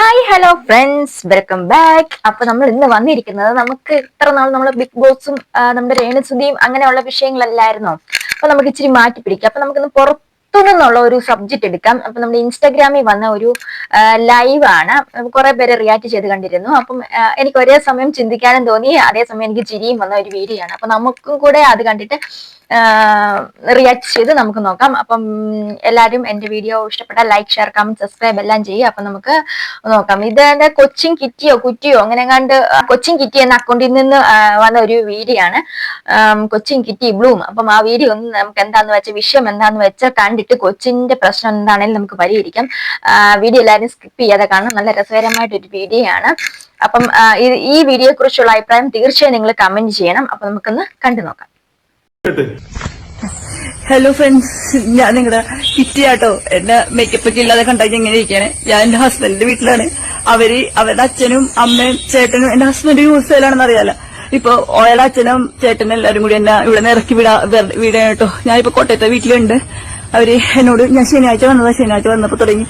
Hi hello friends, welcome back. അപ്പൊ നമ്മൾ ഇന്ന് വന്നിരിക്കുന്നത്, നമുക്ക് ഇത്ര നാൾ നമ്മളെ ബിഗ് ബോസും നമ്മുടെ രേണുസുതിയും അങ്ങനെയുള്ള വിഷയങ്ങളല്ലായിരുന്നോ. അപ്പൊ നമുക്ക് ഇച്ചിരി മാറ്റി പിടിക്കാം. അപ്പൊ നമുക്കിന്ന് പുറത്തുനിന്നുള്ള ഒരു സബ്ജക്ട് എടുക്കാം. അപ്പൊ നമ്മുടെ ഇൻസ്റ്റാഗ്രാമിൽ വന്ന ഒരു ലൈവ് ആണ്. കുറെ പേര് റിയാക്ട് ചെയ്ത് കണ്ടിരുന്നു. അപ്പം എനിക്ക് ഒരേ സമയം ചിന്തിക്കാനും തോന്നി, അതേസമയം എനിക്ക് ചിരിയും വന്ന ഒരു വീഡിയോ ആണ്. അപ്പൊ നമുക്കും കൂടെ അത് കണ്ടിട്ട് റിയാക്ട് ചെയ്ത് നമുക്ക് നോക്കാം. അപ്പം എല്ലാവരും എന്റെ വീഡിയോ ഇഷ്ടപ്പെട്ടാൽ ലൈക്ക്, ഷെയർ, കമന്റ്, സബ്സ്ക്രൈബ് എല്ലാം ചെയ്യുക. അപ്പൊ നമുക്ക് നോക്കാം. ഇത് എന്റെ കൊച്ചിൻ കിറ്റിയോ കുറ്റിയോ അങ്ങനെ കണ്ട് കൊച്ചിൻ കിറ്റി എന്ന അക്കൗണ്ടിൽ നിന്ന് വന്ന ഒരു വീഡിയോ ആണ്. Cochin kitty Bloom. അപ്പം ആ വീഡിയോ ഒന്ന് നമുക്ക് എന്താന്ന് വെച്ചാൽ വിഷയം എന്താന്ന് വെച്ചാൽ കണ്ടിട്ട് കൊച്ചിന്റെ പ്രശ്നം എന്താണെങ്കിലും നമുക്ക് പരിഹരിക്കാം. വീഡിയോ എല്ലാവരും സ്കിപ്പ് ചെയ്യാതെ കാണാം. നല്ല രസകരമായിട്ടൊരു വീഡിയോ ആണ്. അപ്പം ഈ വീഡിയോയെ കുറിച്ചുള്ള അഭിപ്രായം തീർച്ചയായും നിങ്ങൾ കമന്റ് ചെയ്യണം. അപ്പൊ നമുക്കൊന്ന് കണ്ടു നോക്കാം. ഹലോ ഫ്രണ്ട്സ്, ഞാൻ നിങ്ങളുടെ കിറ്റിയാട്ടോ. എന്നെ മേക്കപ്പ് ഒക്കെ ഇല്ലാതെ കണ്ടാൽ എങ്ങനെ ഇരിക്കാണ്. ഞാൻ എന്റെ ഹസ്ബൻഡിന്റെ വീട്ടിലാണ്. അവരുടെ അച്ഛനും അമ്മയും ചേട്ടനും എന്റെ ഹസ്ബൻഡ് യൂസ് ചെയ്യലാണെന്ന് അറിയാലോ. ഇപ്പൊ ഓയുടെ അച്ഛനും ചേട്ടനും എല്ലാരും കൂടി എന്നെ ഇവിടെ നിന്ന് ഇറക്കി വീടാണ് കേട്ടോ. ഞാനിപ്പോ കോട്ടയത്തെ വീട്ടിലുണ്ട്. എന്നോട് ഞാൻ ശനിയാഴ്ച വന്നപ്പോ തുടങ്ങി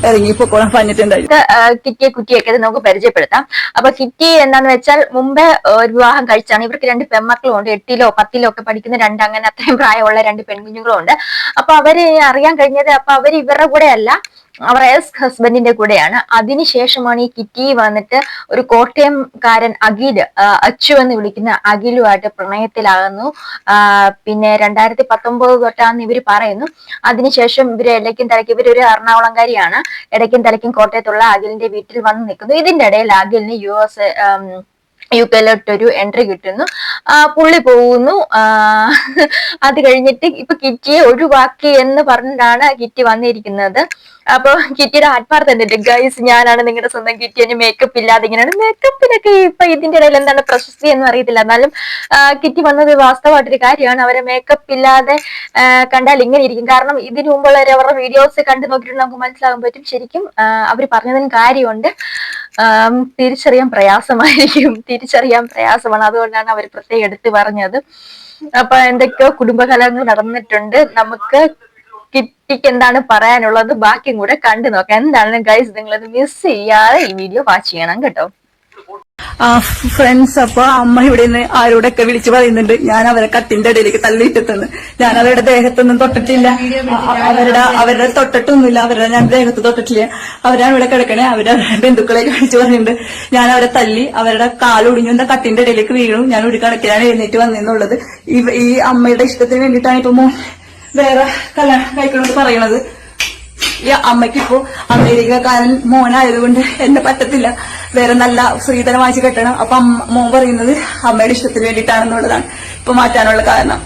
ഇറങ്ങി പൊക്കോളാൻ പറഞ്ഞിട്ടുണ്ടായിരുന്നു. കിറ്റിയെ കുറ്റിയൊക്കെ നമുക്ക് പരിചയപ്പെടുത്താം. അപ്പൊ കിറ്റി എന്താന്ന് വെച്ചാൽ മുമ്പേ വിവാഹം കഴിച്ചാണ്. ഇവർക്ക് 2 പെൺമക്കളും ഉണ്ട്. 8-ലോ 10-ലോ ഒക്കെ പഠിക്കുന്ന 2 അങ്ങനെ അത്രയും പ്രായമുള്ള 2 പെൺകുഞ്ഞുങ്ങളും ഉണ്ട്. അപ്പൊ അവര് അറിയാൻ കഴിഞ്ഞത്, അപ്പൊ അവര് ഇവരുടെ കൂടെ അല്ല, അവർ എക്സ് ഹസ്ബൻഡിന്റെ കൂടെയാണ്. അതിനുശേഷമാണ് ഈ കിറ്റി വന്നിട്ട് ഒരു കോട്ടയംകാരൻ അച്ചു എന്ന് വിളിക്കുന്ന അഖിലുമായിട്ട് പ്രണയത്തിലാകുന്നു. പിന്നെ 2019 തൊട്ടാന്ന് ഇവര് പറയുന്നു. അതിനുശേഷം ഇവര് ഇടയ്ക്കും തലയ്ക്കും, ഇവരൊരു എറണാകുളംകാരിയാണ്, ഇടയ്ക്കും തലയ്ക്കും കോട്ടയത്തുള്ള അഖിലിന്റെ വീട്ടിൽ വന്ന് നിൽക്കുന്നു. ഇതിന്റെ ഇടയിൽ അഖിലിന് യുകെയിലോട്ടൊരു എൻട്രി കിട്ടുന്നു. പുള്ളി പോകുന്നു. അത് കഴിഞ്ഞിട്ട് ഇപ്പൊ കിറ്റിയെ ഒഴിവാക്കി എന്ന് പറഞ്ഞിട്ടാണ് കിറ്റി വന്നിരിക്കുന്നത്. അപ്പൊ കിറ്റിയുടെ ആത്മാർത്ഥ എന്തിട്ട്, ഗൈസ് ഞാനാണ് നിങ്ങളുടെ സ്വന്തം കിറ്റി, അതിന് മേക്കപ്പ് ഇല്ലാതെ ഇങ്ങനെയാണ്. മേക്കപ്പിനൊക്കെ ഇപ്പൊ ഇതിന്റെ ഇടയിൽ എന്താണ് പ്രശസ്തി എന്ന് അറിയത്തില്ല. എന്നാലും കിറ്റി വന്നത് വാസ്തവമായിട്ടൊരു കാര്യമാണ്. അവരെ മേക്കപ്പ് ഇല്ലാതെ കണ്ടാൽ ഇങ്ങനെ ഇരിക്കും. കാരണം ഇതിനു മുമ്പുള്ള അവരുടെ വീഡിയോസ് കണ്ടു നോക്കിയിട്ട് നമുക്ക് മനസ്സിലാകാൻ പറ്റും, ശരിക്കും അവർ പറഞ്ഞതിന് കാര്യമുണ്ട്. തിരിച്ചറിയാൻ പ്രയാസമാണ്. അതുകൊണ്ടാണ് അവർ പ്രത്യേകം എടുത്തു പറഞ്ഞത്. അപ്പൊ എന്തൊക്കെയോ കുടുംബകലഹങ്ങൾ നടന്നിട്ടുണ്ട്. നമുക്ക് കിറ്റിക്ക് എന്താണ് പറയാനുള്ളത് ബാക്കിയും കൂടെ കണ്ടു നോക്കാം. എന്താണ് ഗൈസ്, നിങ്ങളത് മിസ് ചെയ്യാതെ ഈ വീഡിയോ വാച്ച് ചെയ്യണം കേട്ടോ. ഫ്രണ്ട്സ്, അപ്പൊ അമ്മ ഇവിടെ നിന്ന് ആരോടൊക്കെ വിളിച്ചു പറയുന്നുണ്ട് ഞാൻ അവരെ കത്തിന്റെ ഇടയിലേക്ക് തള്ളിയിട്ടെന്ന്. ഞാൻ അവരുടെ ദേഹത്തൊന്നും തൊട്ടിട്ടില്ല. അവരുടെ തൊട്ടിട്ടൊന്നുമില്ല. ഞാൻ ദേഹത്ത് തൊട്ടിട്ടില്ല. അവരാണ് ഇവിടെ കിടക്കണേ. അവരുടെ ബന്ധുക്കളെ കാണിച്ചു പറയുന്നുണ്ട് ഞാൻ അവരെ തല്ലി, അവരുടെ കാലൊടിഞ്ഞു കത്തിന്റെ ഇടയിലേക്ക് വീണു, ഞാൻ ഒരു കണക്കിലാണ് എഴുന്നേറ്റ് വന്നെന്നുള്ളത്. ഈ അമ്മയുടെ ഇഷ്ടത്തിന് വേണ്ടിയിട്ടാണ് ഇപ്പൊ വേറെ കല്യാണം കഴിക്കണമെന്ന് പറയണത്. ഈ അമ്മയ്ക്കിപ്പോ അമേരിക്കക്കാരൻ മോനായതുകൊണ്ട് എന്നെ പറ്റത്തില്ല, വേറെ നല്ല സ്ത്രീധനം വാങ്ങിച്ച് കെട്ടണം. അപ്പൊ മോൻ പറയുന്നത് അമ്മയുടെ ഇഷ്ടത്തിന് വേണ്ടിയിട്ടാണെന്നുള്ളതാണ് ഇപ്പൊ മാറ്റാനുള്ള കാരണം.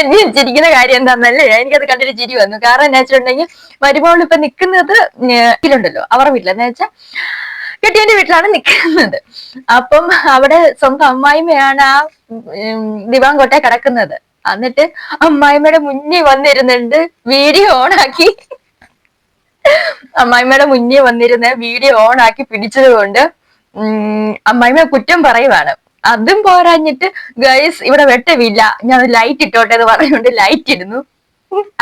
എനിക്ക് ചിരിക്കുന്ന കാര്യം എന്താന്നല്ലേ, എനിക്കത് കണ്ടിട്ട് ചിരി വന്നു. കാരണം എന്താ വെച്ചിട്ടുണ്ടെങ്കിൽ മരുമോൾ ഇപ്പൊ നിക്കുന്നത് വീട്ടിലുണ്ടല്ലോ, അവരുടെ വീട്ടിലെന്ന് വെച്ചാൽ കെട്ടിയന്റെ വീട്ടിലാണ് നിൽക്കുന്നത്. അപ്പം അവിടെ സ്വന്തം അമ്മായിമ്മയാണ് ആ ദിവാങ്കോട്ടെ കിടക്കുന്നത്. എന്നിട്ട് അമ്മായിമ്മയുടെ മുന്നിൽ വന്നിരുന്നുണ്ട് വീഡിയോ ഓണാക്കി. അമ്മായിമ്മയുടെ മുന്നിൽ വന്നിരുന്ന വീഡിയോ ഓണാക്കി പിടിച്ചത് കൊണ്ട് അമ്മായിമ്മ കുറ്റം പറയുവാണ്. അതും പോരാഞ്ഞിട്ട് ഗൈസ് ഇവിടെ വെട്ടമില്ല, ഞാൻ ലൈറ്റ് ഇട്ടോട്ടെ എന്ന് പറഞ്ഞുകൊണ്ട് ലൈറ്റ് ഇടുന്നു.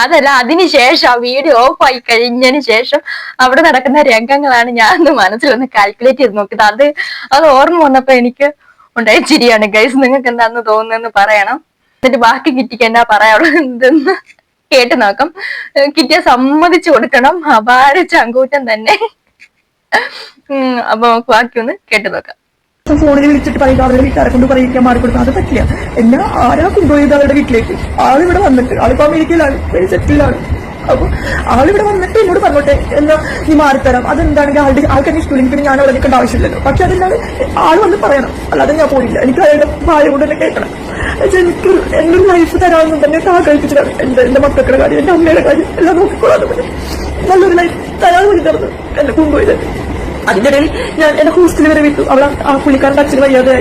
അതല്ല, അതിനുശേഷം ആ വീഡിയോ ഓഫ് ആയി കഴിഞ്ഞതിന് ശേഷം അവിടെ നടക്കുന്ന രംഗങ്ങളാണ് ഞാൻ മനസ്സിലൊന്ന് കാൽക്കുലേറ്റ് ചെയ്ത് നോക്കിയത്. അത് ഓർമ്മ വന്നപ്പോ എനിക്ക് ഉണ്ടായ ചിരിയാണ്. ഗൈസ്, നിങ്ങൾക്ക് എന്താന്ന് തോന്നുന്നതെന്ന് പറയണം. എന്നിട്ട് ബാക്കി കിറ്റിക്ക് എന്നാ പറയാനുള്ളതെന്ന് കേട്ട് നോക്കാം. കിറ്റിയെ സമ്മതിച്ചു കൊടുക്കണം, അപാര ചങ്കൂറ്റം തന്നെ. അപ്പൊ നമുക്ക് ബാക്കി ഒന്ന് കേട്ട് നോക്കാം. ഫോണിൽ വിളിച്ചിട്ട് പറയും അവരുടെ വീട്ടുകാരെ കൊണ്ട് പറയിക്കാൻ മാറിക്കൊടുക്കും. അത് പറ്റില്ല. എന്നെ ആരാ കൊണ്ടുപോയത് അവരുടെ വീട്ടിലേക്ക്? ആളിവിടെ വന്നിട്ട്, ആളിപ്പോ അമേരിക്കയിലാണ്, സെറ്റിലാണ്. അപ്പൊ ആളിവിടെ വന്നിട്ട് എന്നോട് പറഞ്ഞോട്ടെ എന്നാ നീ മാറിത്തരാം. അതെന്താണെങ്കിൽ ആൾക്കാരെ ഇഷ്ടമില്ലെങ്കിൽ ഞാൻ അവിടെ നിൽക്കേണ്ട ആവശ്യമില്ലല്ലോ. പക്ഷെ അതെന്താണ് ആള് വന്ന് പറയണം, അല്ലാതെ ഞാൻ പോയില്ല. എനിക്ക് അയാളുടെ ഭാര്യ കൊണ്ട് തന്നെ കേൾക്കണം. എനിക്ക് എന്റെ ലൈഫ് തരാമെന്നും തന്നെ ആഗ്രഹിച്ചിട്ടാണ്. എന്റെ മക്കളുടെ കാര്യം, എന്റെ അമ്മയുടെ കാര്യം എല്ലാം നോക്കിക്കൊള്ളാതെ പറ്റും. നല്ലൊരു ലൈഫ് തരാൻ വേണ്ടി തരുന്നു എന്നെ കൊണ്ടുപോയത്. അതിന്റെ ഇടയിൽ ഞാൻ എന്റെ ഹോസ്റ്റലിൽ വരെ വിട്ടു. അവിടെ ആ പുള്ളിക്കാരന്റെ അച്ഛന് വയ്യാതെ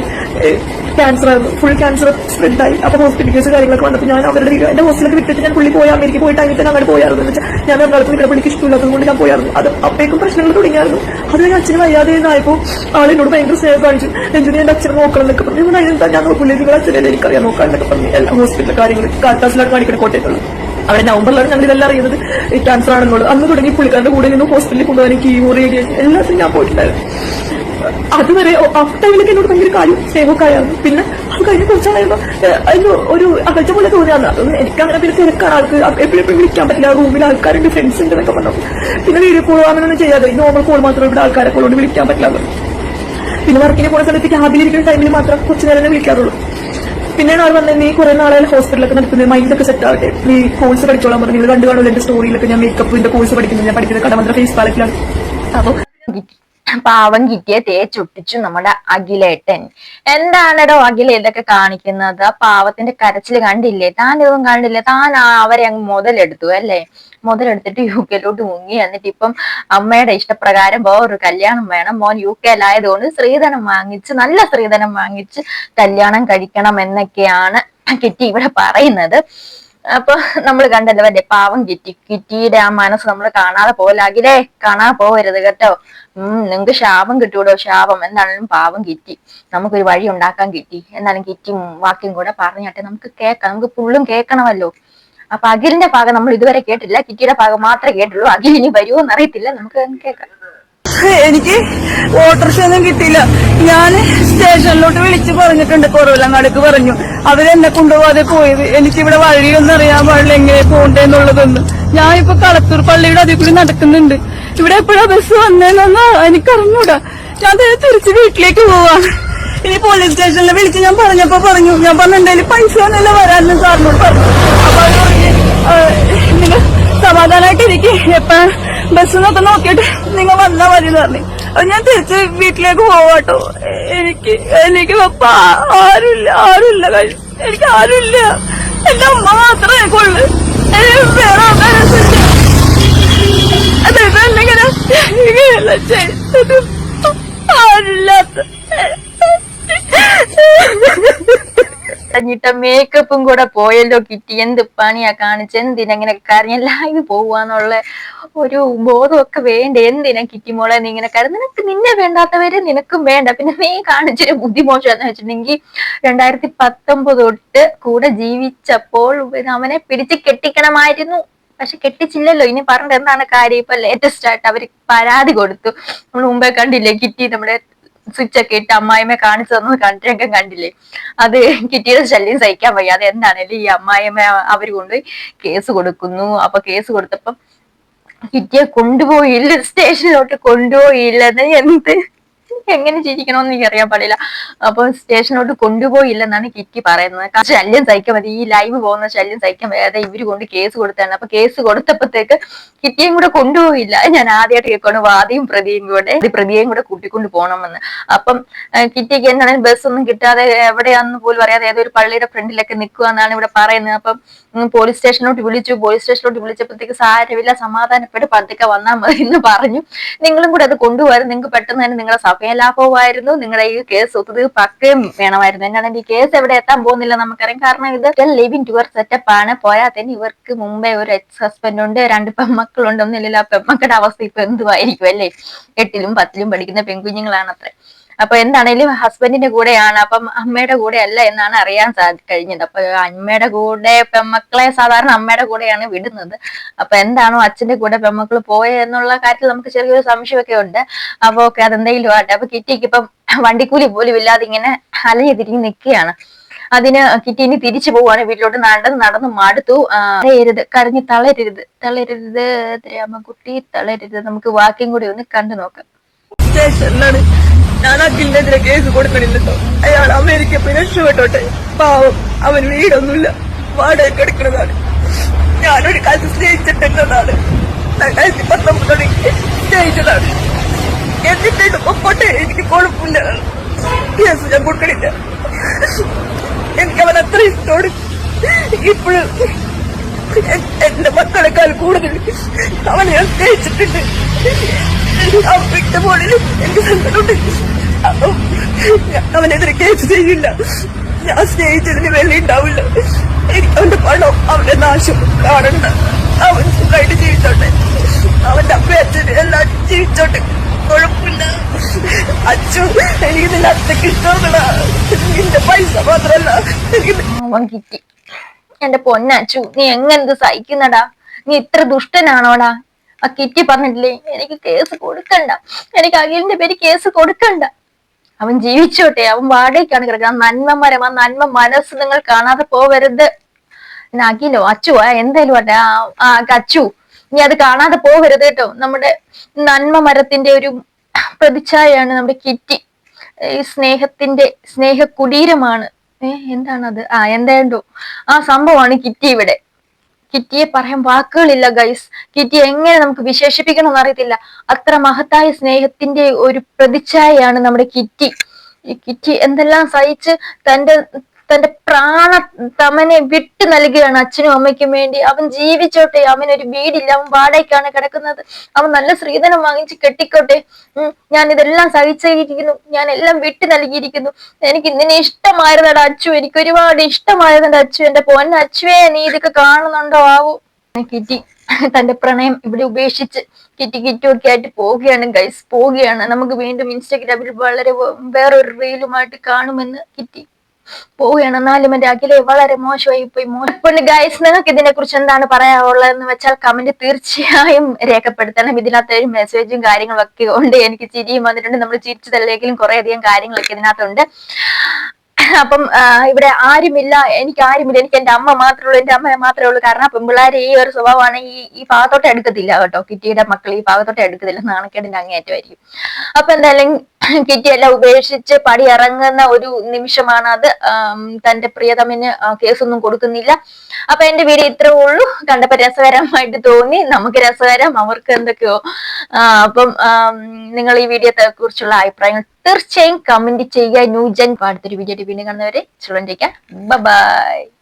ക്യാൻസർ ആയിരുന്നു, ഫുൾ ക്യാൻസർ സ്പ്രെഡായി. അപ്പൊ ഹോസ്പിറ്റൽ കേസ് കാര്യങ്ങളൊക്കെ വന്നപ്പോൾ ഞാൻ അവരുടെ എന്റെ ഹോസ്റ്റലിൽ വിട്ടിട്ട് ഞാൻ പുള്ളി പോയി അമേരിക്ക പോയി ടൈമിൽ തന്നെ അങ്ങോട്ട് പോയായിരുന്നു. വെച്ചാൽ ഞാൻ എറണാകുളത്ത് നിൽക്കുന്ന പുള്ളിക്ക് ഇഷ്ടമില്ലാത്തതുകൊണ്ട് ഞാൻ പോയായിരുന്നു. അത് അപ്പേക്കും പ്രശ്നങ്ങൾ തുടങ്ങിയായിരുന്നു. അത് കഴിഞ്ഞ് അച്ഛന് വയ്യാതെ ആയപ്പോൾ ആളെന്നോട് ഭയങ്കര സ്നേഹം കാണിച്ചു. രഞ്ജുനെ എന്റെ അച്ഛനെ നോക്കണം എന്നൊക്കെ പറഞ്ഞു. അതിനെന്താ ഞാൻ നോക്കില്ല, നിങ്ങളുടെ അച്ഛനെ എനിക്കറിയാൻ നോക്കാന്നൊക്കെ പറഞ്ഞു. എല്ലാ ഹോസ്പിറ്റൽ കാര്യങ്ങൾ കാട്ടാസിലാണ് കാണിക്കണം കോട്ടയത്തുള്ളൂ. അവിടെ നവംബറിലാണ് ഞങ്ങൾ ഇതെല്ലാം അറിയുന്നത് ക്യാൻസർ ആണെന്നുള്ളത്. അന്ന് തുടങ്ങി പുള്ളിക്കാരുടെ കൂടെ നിന്ന് ഹോസ്പിറ്റലിൽ കൊണ്ടുപോകാൻ കീമോ റേഡിയേഷൻ എല്ലാത്തിനും ഞാൻ പോയിട്ടുണ്ടായിരുന്നു. അതുവരെ ടൈമിലൊക്കെ എന്നോട് ഭയങ്കര കാര്യം സ്നേഹമൊക്കെ ആയിരുന്നു. പിന്നെ അത് കഴിഞ്ഞ് കുറച്ചാളായപ്പോ അതിന് ഒരു അകൽച്ച പോലെ തോന്നിയാണ്. എനിക്കങ്ങനെ പിന്നെ തിരക്കാണ്, ആൾക്ക് എപ്പോഴും വിളിക്കാൻ പറ്റില്ല, റൂമിൽ ആൾക്കാരുണ്ട്, ഫ്രണ്ട്സ് ഉണ്ട് എന്നൊക്കെ പറഞ്ഞു. പിന്നെ വീഡിയോ കോൾ അങ്ങനെയൊന്നും ചെയ്യാതെ നോർമൽ കോൾ മാത്രം ഇവിടെ ആൾക്കാരെ കൊണ്ട് വിളിക്കാൻ പറ്റില്ല. പിന്നെ വർക്കിന് പോകുന്ന സമയത്ത് ക്യാബിലിരിക്കുന്ന ടൈമിൽ മാത്രം കുറച്ച് നേരം വിളിക്കാറുള്ളൂ. പിന്നെയാണ് അവർ വന്നത്, നീ കുറെ നാളെ ഹോസ്പിറ്റലൊക്കെ നടത്തുന്നത്, മൈൻഡൊക്കെ സെറ്റ് ആവട്ടെ, നീ കോഴ്സ് പഠിച്ചോളാൻ പറഞ്ഞു. നിങ്ങൾ കണ്ടു കാണുമല്ലോ എന്റെ സ്റ്റോറിയിലൊക്കെ ഞാൻ മേക്കപ്പിന്റെ കോഴ്സ് പഠിക്കുന്നത്. ഞാൻ പഠിക്കുന്നത് കടമന്ത്ര ഫേസ് പാലറ്റിലാണ്. അപ്പൊ പാവം കിറ്റിയെ തേച്ചൊട്ടിച്ചു നമ്മുടെ അഖിലേട്ടൻ. എന്താണോ അഖില ഇതൊക്കെ കാണിക്കുന്നത്? ആ പാവത്തിന്റെ കരച്ചിൽ കണ്ടില്ലേ? താൻ ഇതൊന്നും കണ്ടില്ലേ? താൻ അവരെ അങ്ങ് മുതലെടുത്തു അല്ലേ? മുതലെടുത്തിട്ട് UK മുങ്ങി. എന്നിട്ട് ഇപ്പം അമ്മയുടെ ഇഷ്ടപ്രകാരം വേറൊരു കല്യാണം വേണം, മോൻ UK സ്ത്രീധനം വാങ്ങിച്ച്, നല്ല സ്ത്രീധനം വാങ്ങിച്ച് കല്യാണം കഴിക്കണം എന്നൊക്കെയാണ് കിറ്റി ഇവിടെ പറയുന്നത്. അപ്പൊ നമ്മൾ കണ്ടല്ലോ അല്ലേ, പാവം കിറ്റിയുടെ ആ മനസ്സ് നമ്മൾ കാണാതെ പോലെ. അഖിലേ, കാണാതെ പോകരുത് കേട്ടോ. നിങ്ങക്ക് ശാപം കിട്ടൂടോ, ശാപം. എന്താണെങ്കിലും പാവം കിറ്റി, നമുക്കൊരു വഴി ഉണ്ടാക്കാൻ കിട്ടി. എന്നാലും കിറ്റി വാക്യം കൂടെ പറഞ്ഞാട്ടെ, നമുക്ക് കേൾക്കാം, നമുക്ക് ഫുള്ളും കേൾക്കണമല്ലോ. അപ്പൊ അഖിലിന്റെ ഭാഗം നമ്മൾ ഇതുവരെ കേട്ടില്ല, കിറ്റിയുടെ ഭാഗം മാത്രമേ കേട്ടുള്ളൂ. അഖിൽ ഇനി വരുമോ എന്നറിയത്തില്ല, നമുക്ക് കേൾക്കാം. എനിക്ക് ഓട്ടോറിക്ഷ ഒന്നും കിട്ടിയില്ല. ഞാൻ സ്റ്റേഷനിലോട്ട് വിളിച്ച് പറഞ്ഞിട്ടുണ്ട്, കുറവലങ്ങാടേക്ക് പറഞ്ഞു. അവരെന്നെ കൊണ്ടുപോകാതെ പോയത്. എനിക്കിവിടെ വഴിയൊന്നും അറിയാൻ പാടില്ല, എങ്ങനെ പോകണ്ടേന്നുള്ളതൊന്നും. ഞാൻ ഇപ്പൊ കളത്തൂർ പള്ളിയുടെ അതിൽ കൂടി നടക്കുന്നുണ്ട്. ഇവിടെ എപ്പോഴാ ബസ് വന്നേന്നൊന്നും എനിക്കറിഞ്ഞൂടാ. ഞാൻ തിരിച്ച് വീട്ടിലേക്ക് പോവാണ്. ഇനി പോലീസ് സ്റ്റേഷനിൽ വിളിച്ച് ഞാൻ പറഞ്ഞപ്പോ പറഞ്ഞു, ഞാൻ പറഞ്ഞിട്ടുണ്ടെങ്കിൽ പൈസ ഒന്നല്ല വരാനും സാറിനോട് പറഞ്ഞു. അപ്പൊ അത് പറഞ്ഞ് നിങ്ങൾ സമാധാനമായിട്ട് ഇരിക്കും, എപ്പ ബസ്സിനൊക്കെ നോക്കിയിട്ട് നിങ്ങൾ വന്നാ മതി എന്ന് പറഞ്ഞു. അപ്പൊ ഞാൻ തിരിച്ച് വീട്ടിലേക്ക് പോവാട്ടോ. എനിക്ക് ആരുമില്ല എനിക്ക് ആരുമില്ല. എന്റെ അമ്മ മാത്രമേ എനിക്കുള്ളൂ, വേറെ ആൾക്കാരില്ല. അതായത് എന്നിങ്ങനെ ആരില്ലാത്ത ഞ്ഞിട്ട മേക്കപ്പും കൂടെ പോയല്ലോ കിറ്റി. എന്ത് പണിയാ കാണിച്ച്, എന്തിനെങ്ങനെ കരഞ്ഞ ലൈവ് പോവാന്നുള്ള ഒരു ബോധമൊക്കെ വേണ്ട. എന്തിനാ കിറ്റി മോളെ നീ ഇങ്ങനെ കരഞ്ഞ? നിന്നെ വേണ്ടാത്തവര് നിനക്കും വേണ്ട. പിന്നെ നീ കാണിച്ചൊരു ബുദ്ധിമോശം എന്ന് വെച്ചിട്ടുണ്ടെങ്കിൽ 2019 തൊട്ട് കൂടെ ജീവിച്ചപ്പോൾ അവനെ പിടിച്ച് കെട്ടിക്കണമായിരുന്നു. പക്ഷെ കെട്ടിച്ചില്ലല്ലോ. ഇനി പറഞ്ഞിട്ട് എന്താണ് കാര്യം? ഇപ്പൊ ലേറ്റസ്റ്റ് ആയിട്ട് അവര് പരാതി കൊടുത്തു. നമ്മൾ മുമ്പേ കണ്ടില്ലേ, കിറ്റി നമ്മുടെ സ്വിച്ച് ഒക്കെ ഇട്ട് അമ്മായിമ്മ കാണിച്ചു തന്നത് കണ്ടിരംഗം കണ്ടില്ലേ? അത് കിറ്റിയുടെ ശല്യം സഹിക്കാൻ വയ്യ. അത് എന്താണേലും ഈ അമ്മായിമ്മ അവര് കൊണ്ടുപോയി കേസ് കൊടുക്കുന്നു. അപ്പൊ കേസ് കൊടുത്തപ്പം കിറ്റിയെ കൊണ്ടുപോയില്ല, സ്റ്റേഷനിലോട്ട് കൊണ്ടുപോയില്ല. എന്ത് എങ്ങനെ ചിരിക്കണമെന്ന് എനിക്ക് അറിയാൻ പാടില്ല. അപ്പൊ സ്റ്റേഷനിലോട്ട് കൊണ്ടുപോയില്ലെന്നാണ് കിറ്റി പറയുന്നത്. ശല്യം സഹിക്കാൻ മതി, ഈ ലൈവ് പോകുന്ന ശല്യം സഹിക്കാൻ വയ്യാതെ ഇവര് കൊണ്ട് കേസ് കൊടുത്താണ്. അപ്പൊ കേസ് കൊടുത്തപ്പോഴത്തേക്ക് കിറ്റിയും കൂടെ കൊണ്ടുപോയില്ല. ഞാൻ ആദ്യമായിട്ട് കേൾക്കണം വാദിയും പ്രതിയും കൂടെ കൂട്ടിക്കൊണ്ട് പോകണമെന്ന്. അപ്പം കിറ്റിക്ക് എന്താണ് ബസ് ഒന്നും കിട്ടാതെ എവിടെയാന്ന് പോലും അറിയാതെ ഏതൊരു പള്ളിയുടെ ഫ്രണ്ടിലൊക്കെ നിൽക്കുക എന്നാണ് ഇവിടെ പറയുന്നത്. അപ്പം പോലീസ് സ്റ്റേഷനിലോട്ട് വിളിച്ചപ്പോഴത്തേക്ക് സാരമില്ല, സമാധാനപ്പെട്ട് പതുക്കെ വന്നാൽ മതി എന്ന് പറഞ്ഞു. നിങ്ങളും കൂടെ അത് കൊണ്ടുപോകാനും നിങ്ങൾക്ക് പെട്ടെന്ന് തന്നെ നിങ്ങളുടെ സഭയെ ലാഭമായിരുന്നു. നിങ്ങളുടെ ഈ കേസ് ഒത്തുതീർപ്പാക്കുകയും വേണമായിരുന്നു. എന്നാണ് ഈ കേസ് എവിടെ എത്താൻ പോകുന്നില്ല നമുക്കറിയാം. കാരണം ഇത് ലിവിങ് ടുവർ സെറ്റപ്പ് ആണ്. പോരാത്തന്നെ ഇവർക്ക് മുമ്പേ ഒരു എക്സ് ഹസ്ബൻഡ് ഉണ്ട്, 2 പെൺമക്കളുണ്ട്. ഒന്നുമില്ല, ആ പെൺമക്കളുടെ അവസ്ഥ ഇപ്പൊ എന്തുവായിരിക്കും അല്ലേ? 8ലും 10ലും പഠിക്കുന്ന പെൺകുഞ്ഞുങ്ങളാണ് അത്ര. അപ്പൊ എന്താണേലും ഹസ്ബൻഡിന്റെ കൂടെയാണ്. അപ്പം അമ്മയുടെ കൂടെ അല്ല എന്നാണ് അറിയാൻ കഴിഞ്ഞത്. അപ്പൊ അമ്മയുടെ കൂടെ പെൺമക്കളെ സാധാരണ അമ്മയുടെ കൂടെയാണ് വിടുന്നത്. അപ്പൊ എന്താണോ അച്ഛന്റെ കൂടെ പെൺമക്കൾ പോയെന്നുള്ള കാര്യത്തിൽ നമുക്ക് ചെറിയൊരു സംശയമൊക്കെ ഉണ്ട്. അപ്പൊ ഓക്കെ, അതെന്തെങ്കിലും ആട്ടെ. അപ്പൊ കിറ്റിക്ക് ഇപ്പം വണ്ടിക്കൂലി പോലും ഇല്ലാതെ ഇങ്ങനെ അലഞ്ഞു തിരിഞ്ഞ് നിൽക്കുകയാണ്. അതിന് കിറ്റി ഇനി തിരിച്ചു പോവാണ് വീട്ടിലോട്ട്. നടന്ന് മടുത്തു. കരഞ്ഞ് തളരരുത് രാമകുട്ടി, തളരരുത്. നമുക്ക് വാക്യം കൂടി ഒന്ന് കണ്ടു നോക്കാം. സ്റ്റേഷനിലാണ് ഞാൻ അഖിലിനെതിരെ കേസ് കൊടുക്കണില്ലല്ലോ. അയാൾ അമേരിക്ക പോയി രക്ഷപ്പെട്ടോട്ടെ. പാവം, അവന് വീടൊന്നുമില്ല, വാടക എടുക്കുന്നതാണ്. ഞാനൊരു കാലത്ത് സ്നേഹിച്ചിട്ടുള്ളതാണ്. 2019 തുടങ്ങി സ്നേഹിച്ചതാണ്. എന്നിട്ട് പൊട്ടെ, എനിക്ക് കുഴപ്പമില്ല, കേസ് ഞാൻ കൊടുക്കണില്ല. എനിക്ക് അവൻ അത്ര ഇഷ്ടോട്. ഇപ്പോഴും എന്റെ മക്കളെക്കാൾ കൂടുതൽ അവനെ ഞാൻ സ്നേഹിച്ചിട്ടുണ്ട്. വിട്ടുപോലും എനിക്ക് സങ്കടമുണ്ട്. അവനെതിരെ കേസ് ചെയ്യില്ല. ഞാൻ സ്നേഹിച്ചതിന് വില ഉണ്ടാവില്ല. എനിക്ക് അവന്റെ പണം, അവന്റെ നാശം കാണണ്ട. അവൻ സുഖമായിട്ട് ജീവിച്ചോട്ടെ. അവന്റെ അപ്പ അച്ഛന് എല്ലാം ജീവിച്ചോട്ടെ, കുഴപ്പമില്ല. അച്ഛൻ എനിക്ക് നിന്റെ അച്ഛക്ക് ഇഷ്ടമുള്ള നിന്റെ പൈസ മാത്രല്ല. അവൻ കിറ്റി എന്റെ പൊന്നച്ചു, നീ എങ്ങനെ സഹിക്കുന്നടാ? നീ ഇത്ര ദുഷ്ടനാണോടാ? ആ കിറ്റി പറഞ്ഞിട്ടില്ലേ, എനിക്ക് കേസ് കൊടുക്കണ്ട, എനിക്ക് അഖിലിന്റെ പേര് കേസ് കൊടുക്കണ്ട. അവൻ ജീവിച്ചോട്ടെ, അവൻ വാടകയ്ക്കാണ് കിടക്കുന്നത്. ആ നന്മ മനസ്സ് നിങ്ങൾ കാണാതെ പോവരുത്. പിന്നെ അഖിലോ അച്ചുവോ എന്തേലും ആട്ടെ, അച്ചു, നീ അത് കാണാതെ പോവരുത് കേട്ടോ. നമ്മുടെ നന്മ മരത്തിന്റെ ഒരു പ്രതിച്ഛായയാണ് നമ്മുടെ കിറ്റി. ഈ സ്നേഹ കുടീരമാണ്. എന്താണത്? എന്താണ്ടോ ആ സംഭവമാണ് കിറ്റി ഇവിടെ. കിറ്റിയെ പറയാൻ വാക്കുകളില്ല ഗൈസ്. കിറ്റിയെ എങ്ങനെ നമുക്ക് വിശേഷിപ്പിക്കണം എന്ന് അറിയത്തില്ല. അത്ര മഹത്തായ സ്നേഹത്തിന്റെ ഒരു പ്രതിച്ഛായയാണ് നമ്മുടെ കിറ്റി. ഈ കിറ്റി എന്തെല്ലാം സഹിച്ച് തന്റെ തന്റെ തമനെ വിട്ടു നൽകുകയാണ് അച്ഛനും അമ്മയ്ക്കും വേണ്ടി. അവൻ ജീവിച്ചോട്ടെ, അവനൊരു വീടില്ല, അവൻ വാടകയ്ക്കാണ് കിടക്കുന്നത്. അവൻ നല്ല സ്ത്രീധനം വാങ്ങിച്ച് കെട്ടിക്കോട്ടെ. ഞാൻ ഇതെല്ലാം സഹിച്ചിരിക്കുന്നു, ഞാൻ എല്ലാം വിട്ടു നൽകിയിരിക്കുന്നു. എനിക്ക് നിന്നെ ഇഷ്ടമായിരുന്നടാ അച്ചു, എനിക്ക് ഒരുപാട് ഇഷ്ടമായിരുന്നടാ അച്ചു. എന്റെ പൊന്ന അച്ചുവേ, നീ ഇതൊക്കെ കാണുന്നുണ്ടോ ആവൂ? കിറ്റി തന്റെ പ്രണയം ഇവിടെ ഉപേക്ഷിച്ച് കിറ്റുമൊക്കെ ആയിട്ട് പോവുകയാണ് ഗൈസ്, പോവുകയാണ്. നമുക്ക് വീണ്ടും ഇൻസ്റ്റാഗ്രാമിൽ വളരെ വേറൊരു റീലുമായിട്ട് കാണുമെന്ന് കിറ്റി പോവുകയാണ്. എന്നാലും എന്റെ അഖിലെ വളരെ മോശമായി പോയി. മോശം ഗൈസ്, നിങ്ങൾക്ക് ഇതിനെ കുറിച്ച് എന്താണ് പറയാനുള്ളതെന്ന് വെച്ചാൽ കമന്റ് തീർച്ചയായും രേഖപ്പെടുത്തണം. ഇതിനകത്ത് ഒരു മെസ്സേജും കാര്യങ്ങളും ഒക്കെ ഉണ്ട്. എനിക്ക് ചിരിയും വന്നിട്ടുണ്ട്. നമ്മൾ ചിരിച്ചതല്ലെങ്കിലും കുറെ അധികം കാര്യങ്ങളൊക്കെ ഇതിനകത്തുണ്ട്. അപ്പം ഇവിടെ ആരുമില്ല, എനിക്ക് എന്റെ അമ്മ മാത്രമേ ഉള്ളൂ, എന്റെ അമ്മ മാത്രമേ ഉള്ളൂ. കാരണം പെൺപിള്ളേരെ ഈ ഒരു സ്വഭാവമാണ്. ഈ ഭാഗത്തോട്ട് എടുക്കത്തില്ല കേട്ടോ. കിറ്റിയുടെ മക്കൾ ഈ ഭാഗത്തോട്ട് എടുക്കത്തില്ല, നാണക്കേടിന്റെ അങ്ങേയറ്റമായിരിക്കും. അപ്പൊ എന്തായാലും കിറ്റി എല്ലാം ഉപേക്ഷിച്ച് പടി ഇറങ്ങുന്ന ഒരു നിമിഷമാണ് അത്. തന്റെ പ്രിയതമന് കേസൊന്നും കൊടുക്കുന്നില്ല. അപ്പൊ എന്റെ വീഡിയോ ഇത്രേ ഉള്ളൂ. കണ്ടപ്പോ രസകരമായിട്ട് തോന്നി, നമുക്ക് രസകരം, അവർക്ക് എന്തൊക്കെയോ. അപ്പം നിങ്ങൾ ഈ വീഡിയോത്തെ കുറിച്ചുള്ള അഭിപ്രായങ്ങൾ തീർച്ചയായും കമന്റ് ചെയ്യുക. ന്യൂജൻ അടുത്തൊരു വീഡിയോ പിന്നെ കാണുന്നവരെ ചുള്ളണ്ടിരിക്കാം. ബൈ.